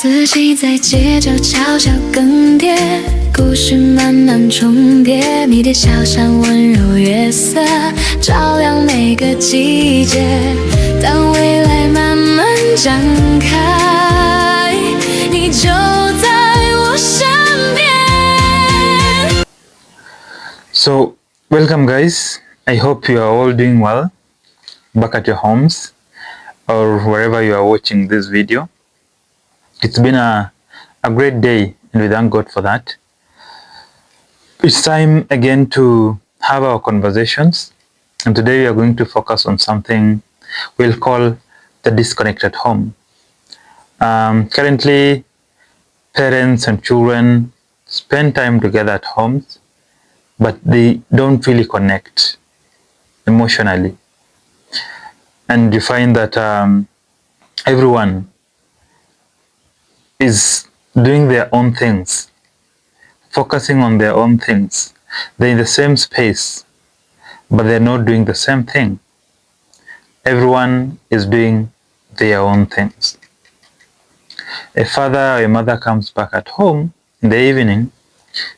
四季在街角悄悄更迭，故事慢慢重叠，迷迭小巷温柔月色，照亮每个季节。当未来慢慢展开，你就在我身边。So, welcome guys. I hope you are all doing well back at your homes or wherever you are watching this video. It's been a great day and we thank God for that. It's time again to have our conversations, and today we are going to focus on something we'll call the disconnect at home. Currently, parents and children spend time together at homes, but they don't really connect emotionally. And you find that everyone is doing their own things, focusing on their own things. They're in the same space, but they're not doing the same thing. Everyone is doing their own things. A father or a mother comes back at home in the evening,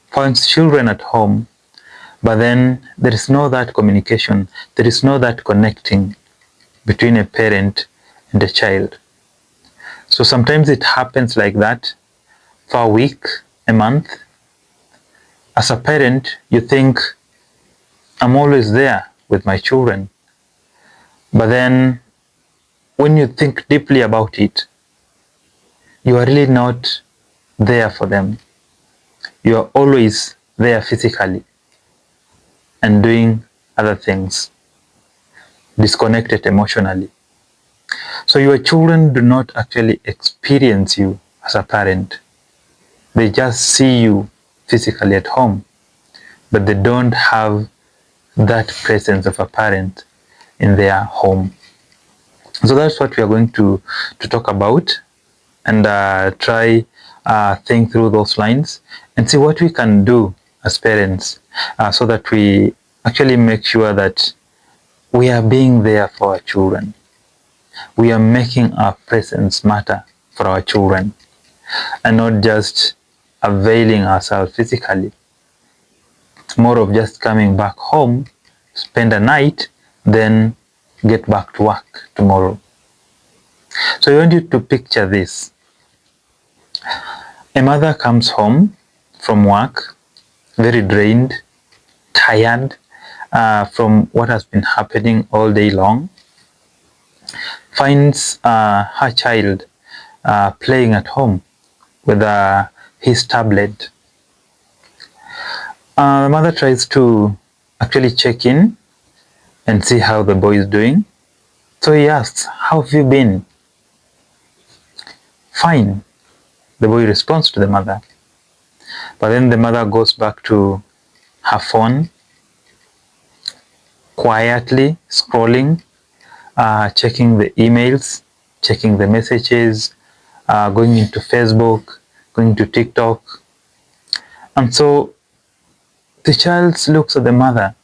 finds children at home, but then there is no that communication, there is no that connecting between a parent and a child. So sometimes it happens like that for a week, a month. As a parent, you think, I'm always there with my children. But then when you think deeply about it, you are really not there for them. You are always there physically and doing other things, disconnected emotionally. So your children do not actually experience you as a parent. They just see you physically at home, but they don't have that presence of a parent in their home. So that's what we are going to talk about, and try think through those lines and see what we can do as parents so that we actually make sure that we are being there for our children. We are making our presence matter for our children and not just availing ourselves physically. It's more of just coming back home, spend a night, then get back to work tomorrow. So I want you to picture this. A mother comes home from work, very drained, tired from what has been happening all day long, finds her child playing at home with his tablet. The mother tries to actually check in and see how the boy is doing. So he asks, how have you been? Fine, the boy responds to the mother. But then the mother goes back to her phone, quietly scrolling, checking the emails, checking the messages, going into Facebook, going to TikTok. And so the child looks at the mother,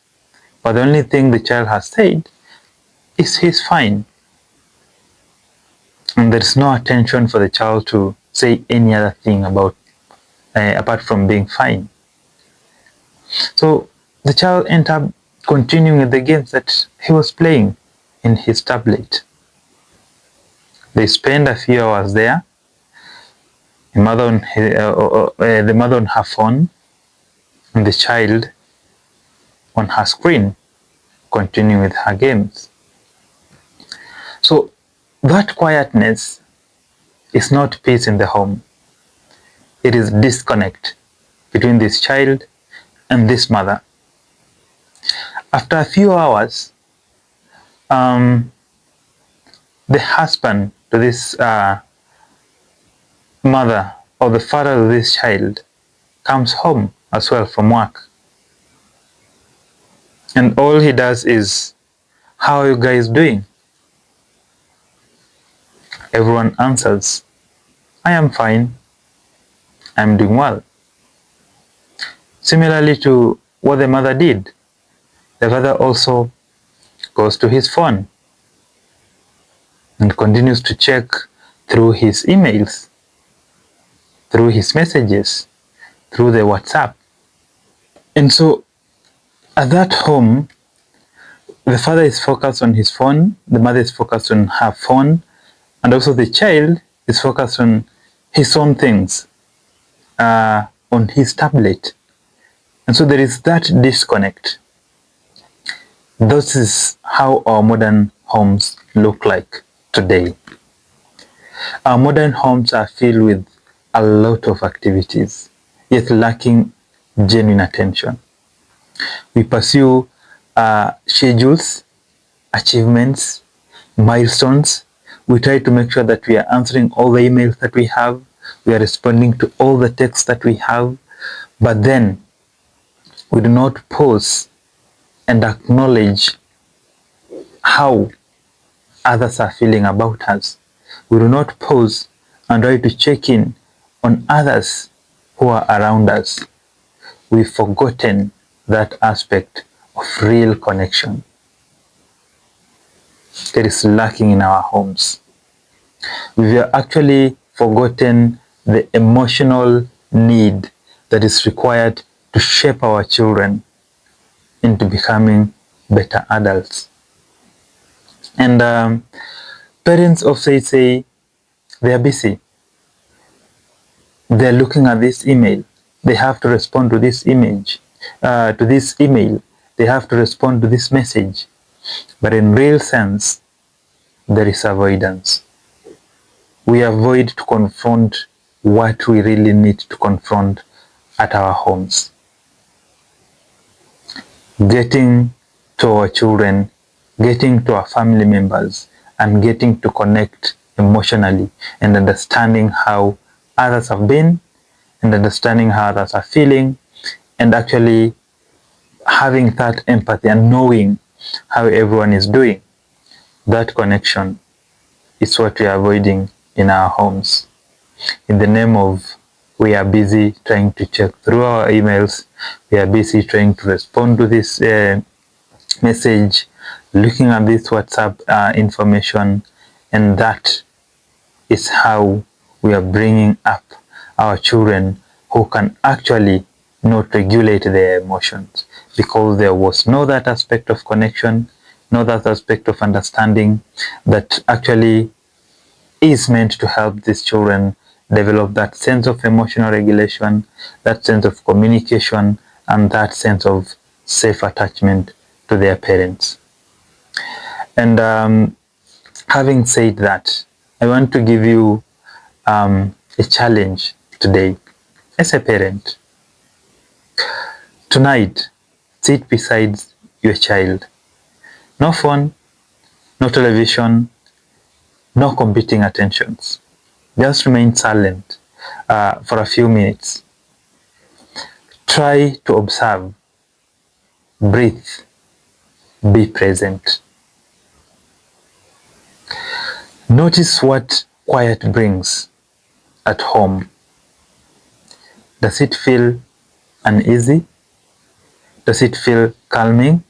but the only thing the child has said is he's fine. And there's no attention for the child to say any other thing about apart from being fine. So the child ended up continuing with the games that he was playing in his tablet. They spend a few hours there. The mother on her phone, and the child on her screen, continuing with her games. So that quietness is not peace in the home. It is disconnect between this child and this mother. After a few hours, the husband to this mother or the father of this child comes home as well from work. And all he does is, how are you guys doing? Everyone answers, I am fine. I'm doing well. Similarly to what the mother did, the father also goes to his phone and continues to check through his emails, through his messages, through the WhatsApp. And so at that home, the father is focused on his phone, the mother is focused on her phone, and also the child is focused on his own things, on his tablet. And so there is that disconnect. This is how our modern homes look like today. Our modern homes are filled with a lot of activities, yet lacking genuine attention. We pursue schedules, achievements, milestones. We try to make sure that we are answering all the emails that we have, we are responding to all the texts that we have, but then we do not pause and acknowledge how others are feeling about us. We do not pause and try to check in on others who are around us. We've forgotten that aspect of real connection that is lacking in our homes. We've actually forgotten the emotional need that is required to shape our children into becoming better adults. And parents often say they are busy. They're looking at this email. They have to respond to this image, to this email. They have to respond to this message. But in real sense, there is avoidance. We avoid to confront what we really need to confront at our homes. Getting to our children, getting to our family members, and getting to connect emotionally and understanding how others have been and understanding how others are feeling, and actually having that empathy and knowing how everyone is doing. That connection is what we are avoiding in our homes. In the name of we are busy trying to check through our emails, we are busy trying to respond to this message, looking at this WhatsApp information, and that is how we are bringing up our children who can actually not regulate their emotions, because there was no that aspect of connection, no that aspect of understanding that actually is meant to help these children develop that sense of emotional regulation, that sense of communication, and that sense of safe attachment to their parents. And having said that, I want to give you a challenge today as a parent. Tonight, sit beside your child. No phone, no television, no competing attentions. Just remain silent for a few minutes. Try to observe, breathe, be present. Notice what quiet brings at home. Does it feel uneasy? Does it feel calming?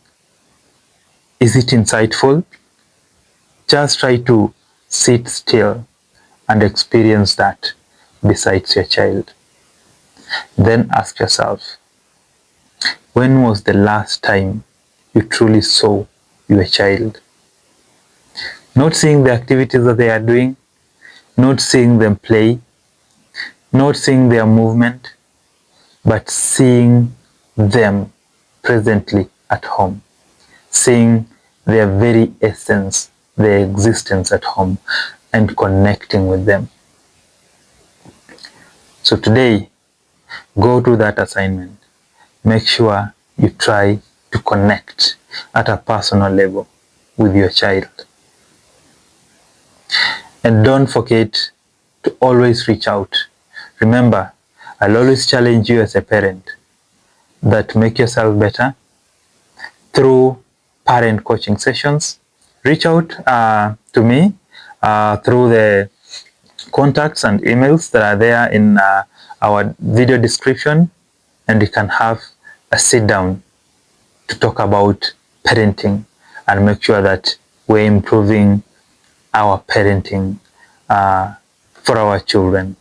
Is it insightful? Just try to sit still and experience that besides your child. Then ask yourself, when was the last time you truly saw your child? Not seeing the activities that they are doing, not seeing them play, not seeing their movement, but seeing them presently at home, seeing their very essence, their existence at home, and connecting with them. So today, go to that assignment. Make sure you try to connect at a personal level with your child. And don't forget to always reach out. Remember, I'll always challenge you as a parent that make yourself better through parent coaching sessions. Reach out to me through the contacts and emails that are there in our video description, and we can have a sit down to talk about parenting and make sure that we're improving our parenting for our children.